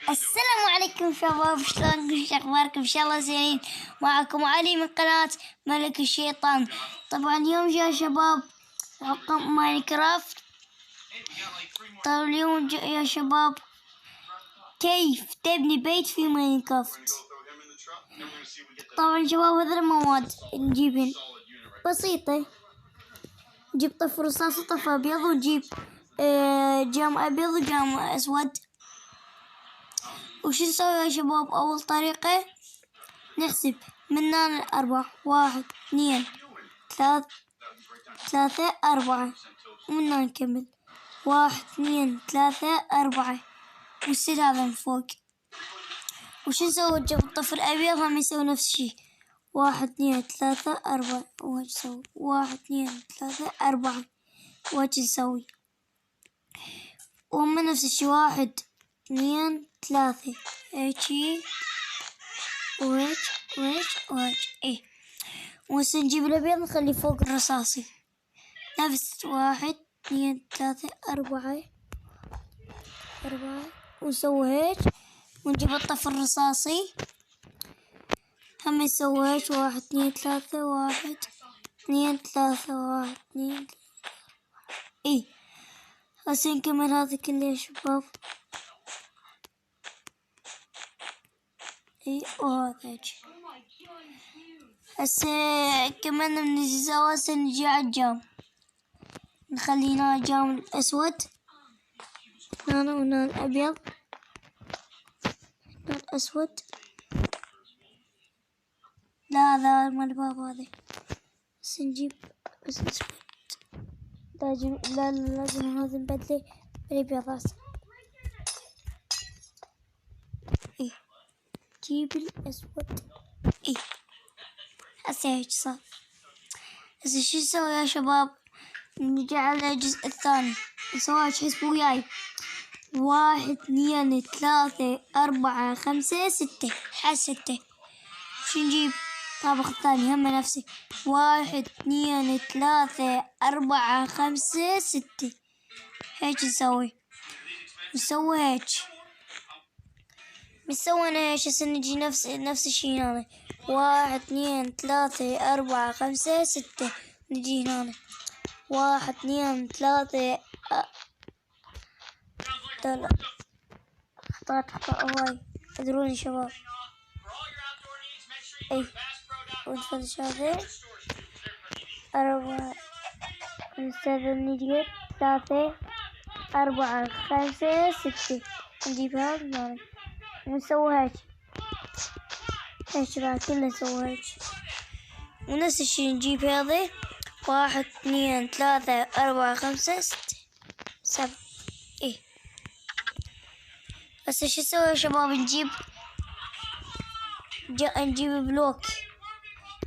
السلام عليكم شباب، شلونكم؟ شو اخباركم؟ ان شاء الله زين. معكم علي من قناة ملك الشيطان. طبعا اليوم جاء شباب رقم ماينكرافت. طبعا اليوم جاء يا شباب كيف تبني بيت في ماينكرافت. طبعا شباب هذه المواد نجيبهن بسيطة. نجيب طف رصاص وطف ابيض، ونجيب جام ابيض وجام اسود. وش نسوي يا شباب؟ أول طريقة نحسب من هنا أربعة، 1 2 3 4، ومن هنا نكمل 1 2 3 4، والسد هذا من فوق. وش نسوي؟ نجيب الطفل الأبيض هم يسوي نفس الشي، 1 2 3 4. وش نسوي؟ 1 2 3 4. وش نسوي؟ وهم نفس الشي، 1 2 3 هيجي وهيج ايه. ونجيب الأبيض نخليه فوق الرصاصي نفس 1 2 3 4 ونسوي هيج. ونجيب الطف الرصاصي هم يسوي هيج، 1 2 3 1 2 3 1 2 ايه. هسه نكمل هذا كله يا شباب. ايه وهذا هيج. هسه كملنا من الجزء. هسه نجي على الجام، نخلي هنا الجام الأسود، هنا وهنا الأبيض، هنا الأسود. لا هذا مال الباب هذا. بس نجيب بس أسود. لازم هذا نبدله بالأبيض هسه. إيه جيب الأسود. إيه هسه هيك صار. هسه شو نسوي يا شباب؟ نجي على الجزء الثاني نسوي حسبوا وياي، 1 2 3 4 5 6 حال 6. وش نجيب؟ طابق الثاني هم نفسه، 1 2 3 4 5 6. هيك نسوي هيك. مسوينا هيك. هسه نجي نفس الشي هنا، 1 2 3 4 5 6. نجي هنا 1 2 3 اخطأت هواي، ادروني شباب. اي ونفرش هذا 4 نجيب 3 4 5 6. نجيب هذا ونسوي هيك بعد كله نسوي هيك. ونفس الشي نجيب هذا 1 2 3 4 5 6 7. ايه بس شو نسوي يا شباب؟ نجيب بلوك،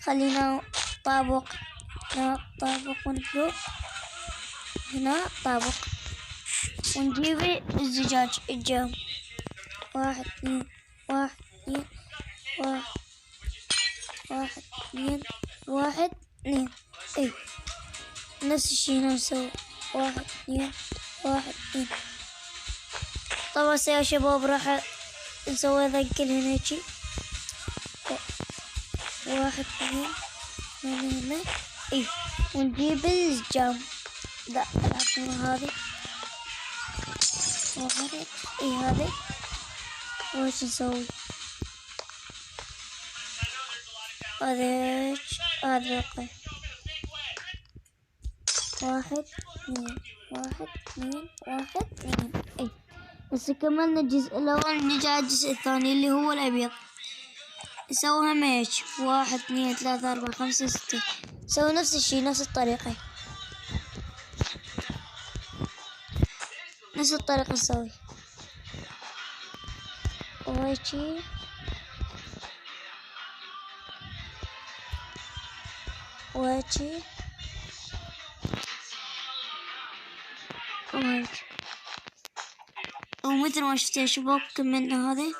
خلينا طابق، هنا طابق ونبلوك، هنا طابق. ونجيب الزجاج الجام، 1 2 1 2 1 2 1 2. ايه نفس الشي هنا نسوي 1 2 1 2. طبعا يا شباب راح نسوي ذا كلهن هيجي، 1 2 هنا. ايه ونجيب الجام لا هذه وهذا. ايه هذا. وش نسوي؟ هذا رقم 1 2 1 2 1 2. اي بس كملنا الجزء الأول. نجي على الجزء الثاني اللي هو الأبيض. نسوي هم هيك 1 2 3 4 5 6. نسوي نفس الشي نفس الطريقة نسوي وهيجي وهيجي وهيجي. ومثل ما شفتوا يا شباب كملنا هذا.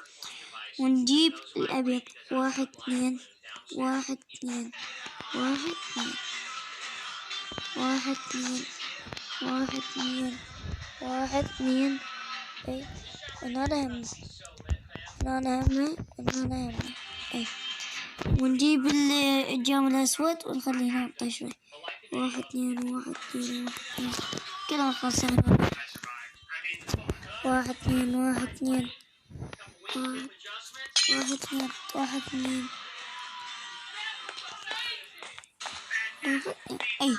ونجيب الأبيض 1 2 1 2 1 2 1 2 1 2 1 2. هنا اي. ونجيب الجام الأسود ونخليه هنا شوي. 1 2 1 2 كده نخلص هنا. 1 2 1 2 1 2 1 2 اي.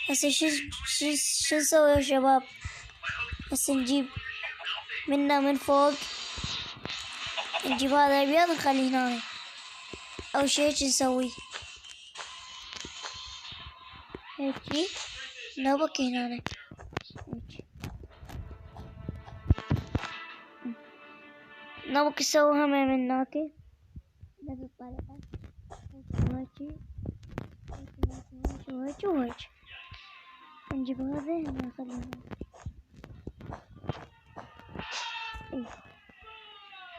هسه شو نسوي يا شباب؟ هسه نجيب من فوق، نجيب هذا الأبيض نخليه هنا. أول شي هيك نسوي، هيجي نوبك هنا هيك. نوبك نسويها من هناك بنفس الطريقة، هيجي وهيك. نجيب هذا هنا نخليه هنا.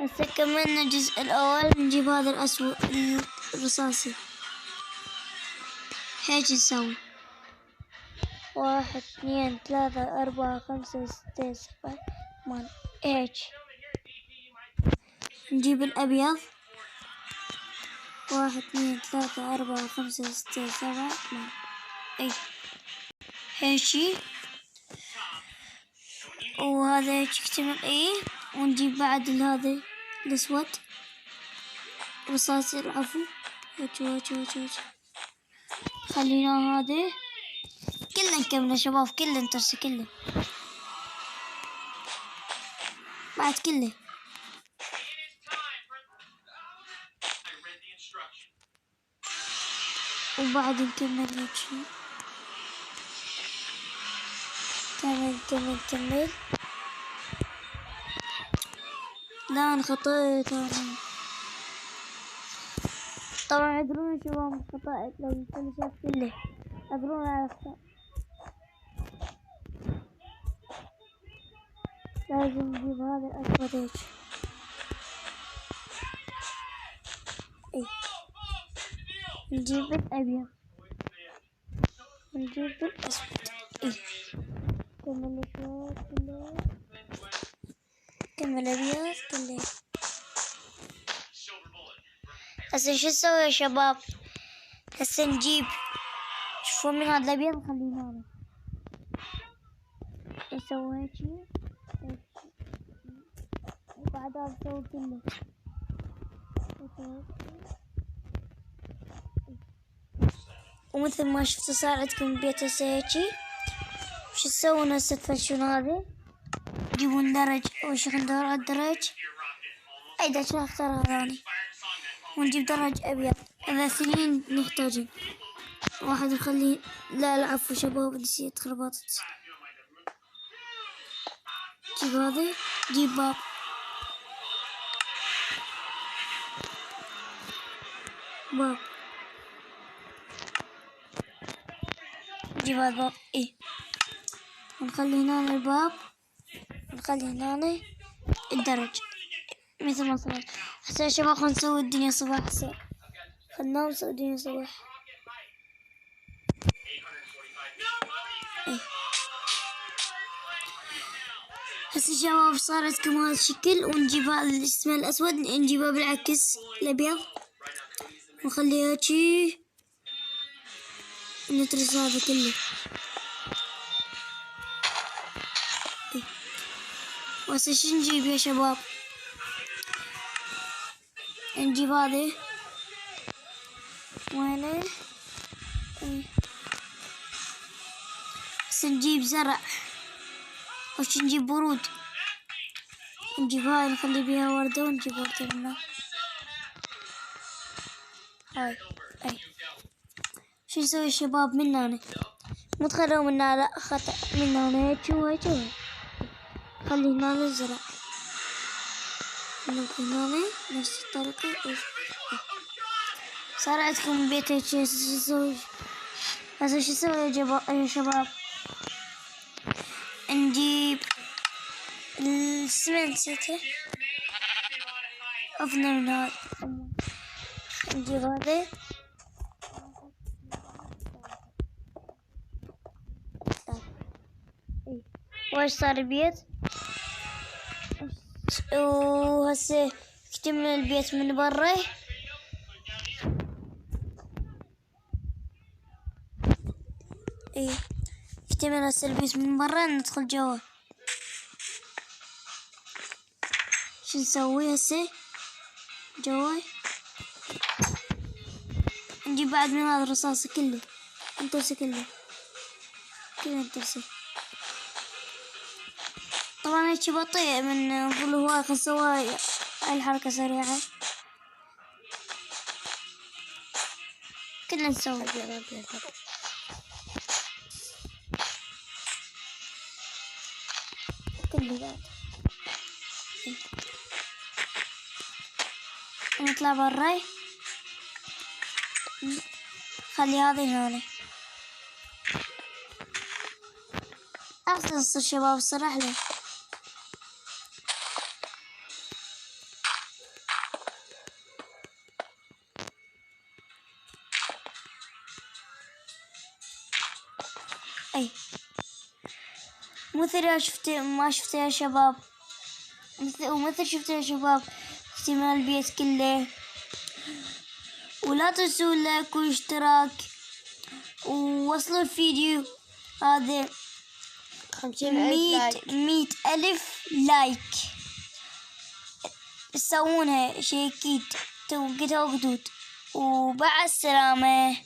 هسه كملنا الجزء الأول، نجيب هذا الأسود الرصاصي هيك نسوي. 1 2 3 4 5 6 7 8 هيك. نجيب الأبيض 1 2 3 4 5 6 7 8 اي هيجي، وهذا هيك يكتمل اي. ونجيب بعد هذا الأسود رصاصي العفو هيك. خلينا هذا كله نكمله شباب، كله نترسه كله بعد كله. وبعد نكمل هيك كمل. لا انا خطأت طبعا عذروني يا شباب، خطأت لو الفلسفة كله عذروني على الخطأ. لازم نجيب هذا الأسود هيك اي. نجيب الأبيض ونجيب الأسود اي. كمل شوي كله، كمل أبيض كله. هسه شو نسوي يا شباب؟ هسه نجيب، شوفوا من هذا الأبيض نخليه هنا، نسوي هيك وبعدها نسوي كله. ومثل ما شفتوا صار عندكم البيت هسه هيجي. شو تسوون هسه؟ تفرشون هذا، تجيبون درج. أول شي ندور على الدرج، أي درج نختار هذاني، ونجيب درج أبيض. إذا 2 نحتاجه، 1 نخليه. لا العفو شباب نسيت خربطت. جيب هذا، جيب باب نجيب هذا الباب ايه، ونخلي هنا الباب، ونخلي هنا الدرج مثل ما صار. هسه يا شباب خلينا نسوي الدنيا صباح. هسه خلينا نسوي الدنيا صباح ايه. هسه شباب صار عندكم هذا الشكل، ونجيب هذا الاسم الأسود نجيبه بالعكس الأبيض، ونخليه هيجي، نترس هذا كله ايه. وهسه شو نجيب يا شباب؟ نجيب هذا وينه ايه. هسه نجيب زرع، وش نجيب ورود، نجيب هاي نخلي بيها وردة، ونجيب وردة منها هاي اي. شو نسوي الشباب من هنا؟ مو تخلوا من هنا، لا خطأ، من هنا هيك وهيك وهيك. خلي هنا الزرع من هنا نفس الطريقة ايه. صار عندكم بيت هيك. شو نسوي هسه؟ شو نسوي يا شباب؟ نجيب السمنت نسيته، أفضل من هذا. نجيب هذا ايه. وايش صار البيت؟ وهسه اكتمل البيت من برا. ايه اكتمل هسه البيت من برا، ندخل جوا. شو نسوي هسه جوا؟ نجيب بعد من هذا الرصاص كله، نترسه كله نترسه. طبعا هيك بطيء من نقول هواي، خل نسوي هاي الحركة سريعة. كلنا نسوي كله بعد. نطلع برا، خلي هذه هنا. أحسن تصير شباب، صر أحلى. أي مثل ما شفت يا شباب، ومثل شفت يا شباب اكتمال البيت كله. ولا تنسوا اللايك والاشتراك، ووصلوا الفيديو هذا 100,000 لايك. تسوونها شي اكيد توقدوا. وبع السلامة.